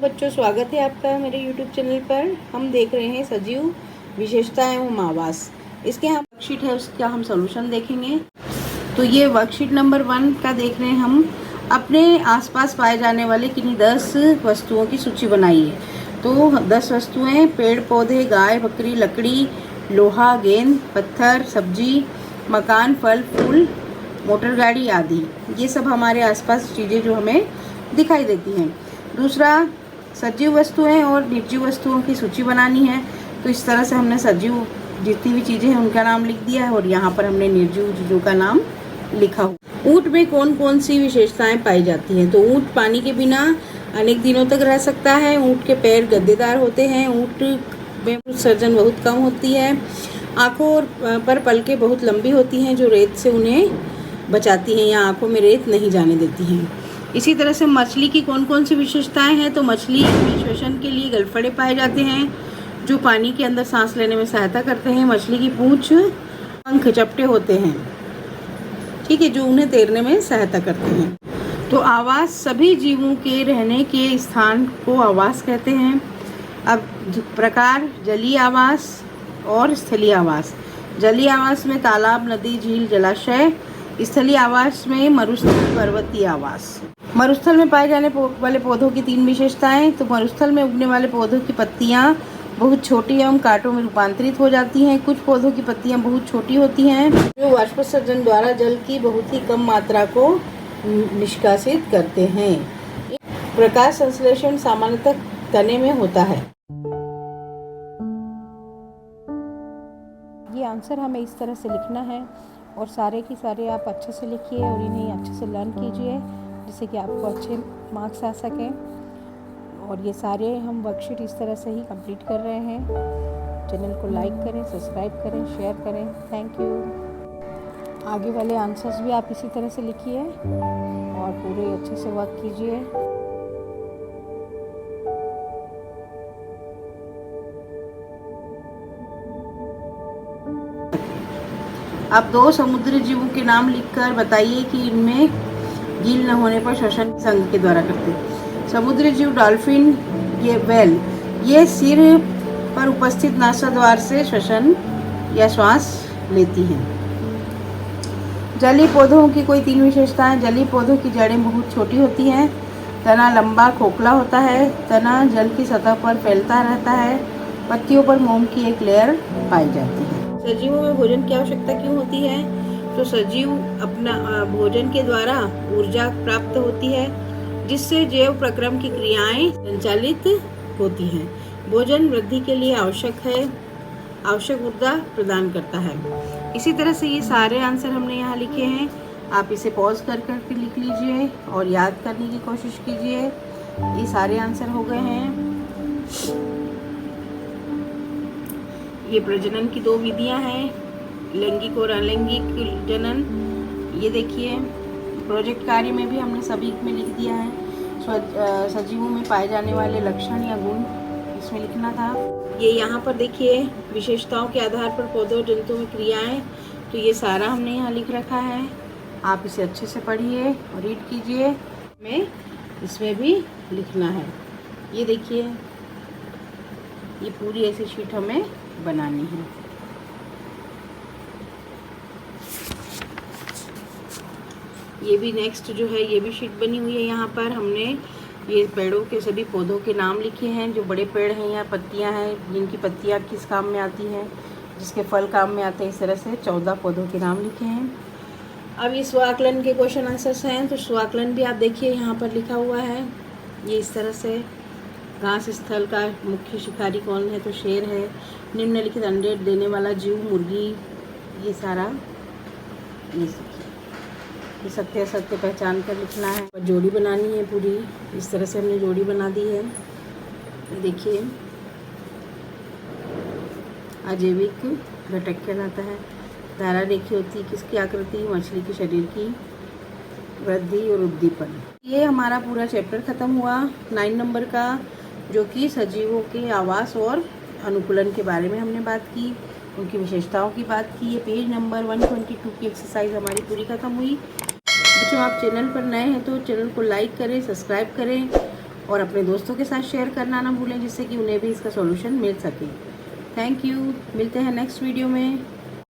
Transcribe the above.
बच्चों, स्वागत है आपका मेरे YouTube चैनल पर। हम देख रहे हैं सजीव विशेषताएं एवं आवास। इसके यहाँ वर्कशीट है, उसका हम सॉल्यूशन देखेंगे। तो ये वर्कशीट नंबर 1 का देख रहे हैं हम। अपने आसपास पाए जाने वाले किन्हीं 10 वस्तुओं की सूची बनाइए। तो 10 वस्तुएं: पेड़ पौधे, गाय बकरी, लकड़ी, लोहा, गेंद, पत्थर, सब्जी, मकान, फल फूल, मोटर गाड़ी आदि। ये सब हमारे आसपास चीज़ें जो हमें दिखाई देती हैं। दूसरा, सजीव वस्तुएं और निर्जीव वस्तुओं की सूची बनानी है। तो इस तरह से हमने सजीव जितनी भी चीज़ें हैं उनका नाम लिख दिया है और यहाँ पर हमने निर्जीव चीज़ों का नाम लिखा हुआ। ऊँट में कौन कौन सी विशेषताएं पाई जाती हैं? तो ऊँट पानी के बिना अनेक दिनों तक रह सकता है। ऊँट के पैर गद्देदार होते हैं। ऊँट में उत्सर्जन बहुत कम होती है। आँखों पर पलकें बहुत लंबी होती हैं जो रेत से उन्हें बचाती हैं या आँखों में रेत नहीं जाने देती हैं। इसी तरह से मछली की कौन कौन सी विशेषताएं हैं? तो मछली में श्वसन के लिए गलफड़े पाए जाते हैं जो पानी के अंदर सांस लेने में सहायता करते हैं। मछली की पूंछ, पंख चपटे होते हैं, ठीक है, जो उन्हें तैरने में सहायता करते हैं। तो आवास, सभी जीवों के रहने के स्थान को आवास कहते हैं। अब प्रकार: जलीय आवास और स्थलीय आवास। जलीय आवास में तालाब, नदी, झील, जलाशय। स्थलीय आवास में मरुस्थल, पर्वतीय आवास। मरुस्थल में पाए जाने वाले पौधों की 3 विशेषताएं। तो मरुस्थल में उगने वाले पौधों की पत्तियां बहुत छोटी एवं कांटों में रूपांतरित हो जाती हैं। कुछ पौधों की पत्तियां बहुत छोटी होती हैं जो वाष्पोत्सर्जन द्वारा जल की बहुत ही कम मात्रा को निष्कासित करते हैं। प्रकाश संश्लेषण सामान्यतः तने में होता है। ये आंसर हमें इस तरह से लिखना है और सारे की सारे आप अच्छे से लिखिए और इन्हें अच्छे से लर्न कीजिए जिससे कि आपको अच्छे मार्क्स आ सकें। और ये सारे हम वर्कशीट इस तरह से ही कंप्लीट कर रहे हैं। चैनल को लाइक करें, सब्सक्राइब करें, शेयर करें। Thank you. आगे वाले आंसर्स भी आप इसी तरह से लिखिए और पूरे अच्छे से वर्क कीजिए। आप 2 समुद्री जीवों के नाम लिखकर बताइए कि इनमें गील न होने पर श्वसन संघ के द्वारा करते। समुद्री जीव डॉल्फिन, ये व्हेल, ये सिर पर उपस्थित नासाद्वार से श्वसन या श्वास लेती हैं। जलीय पौधों की कोई 3 विशेषताएं। जलीय पौधों की जड़ें बहुत छोटी होती हैं। तना लंबा खोखला होता है। तना जल की सतह पर फैलता रहता है। पत्तियों पर मोम की एक लेयर पाई जाती है। सजीवों में भोजन की आवश्यकता क्यों होती है? तो सजीव अपना भोजन के द्वारा ऊर्जा प्राप्त होती है जिससे जैव प्रक्रम की क्रियाएं संचालित होती हैं। भोजन वृद्धि के लिए आवश्यक ऊर्जा प्रदान करता है। इसी तरह से ये सारे आंसर हमने यहाँ लिखे हैं। आप इसे पॉज करके लिख लीजिए और याद करने की कोशिश कीजिए। ये सारे आंसर हो गए हैं। ये प्रजनन की 2 विधियां हैं, लैंगिक और अलैंगिक जनन। ये देखिए, प्रोजेक्ट कार्य में भी हमने सभी में लिख दिया है। सजीवों में पाए जाने वाले लक्षण या गुण इसमें लिखना था। ये यहाँ पर देखिए, विशेषताओं के आधार पर पौधों और जंतुओं में क्रियाएं। तो ये सारा हमने यहाँ लिख रखा है। आप इसे अच्छे से पढ़िए और रीड कीजिए। हमें इसमें भी लिखना है। ये देखिए, ये पूरी ऐसी शीट हमें बनानी है। ये भी नेक्स्ट जो है, ये भी शीट बनी हुई है। यहाँ पर हमने ये पेड़ों के सभी पौधों के नाम लिखे हैं। जो बड़े पेड़ हैं या पत्तियां हैं जिनकी पत्तियां किस काम में आती हैं, जिसके फल काम में आते हैं, इस तरह से 14 पौधों के नाम लिखे हैं। अब ये स्वाकलन के क्वेश्चन आंसर्स हैं। तो स्वाकलन भी आप देखिए यहाँ पर लिखा हुआ है। ये इस तरह से, घास स्थल का मुख्य शिकारी कौन है? तो शेर है। निम्नलिखित अंडे देने वाला जीव मुर्गी। ये सारा ये सत्य असत्य पहचान कर लिखना है और जोड़ी बनानी है पूरी। इस तरह से हमने जोड़ी बना दी है। देखिए, अजैविक घटक कहलाता है। धारा रेखी होती है किसकी आकृति? मछली के शरीर की वृद्धि और उद्दीपन। ये हमारा पूरा चैप्टर ख़त्म हुआ 9 नंबर का, जो कि सजीवों के आवास और अनुकूलन के बारे में हमने बात की, उनकी विशेषताओं की बात की। ये पेज नंबर 122 की एक्सरसाइज हमारी पूरी ख़त्म हुई। बच्चों, आप चैनल पर नए हैं तो चैनल को लाइक करें, सब्सक्राइब करें और अपने दोस्तों के साथ शेयर करना ना भूलें, जिससे कि उन्हें भी इसका सॉल्यूशन मिल सके। Thank you. मिलते हैं नेक्स्ट वीडियो में।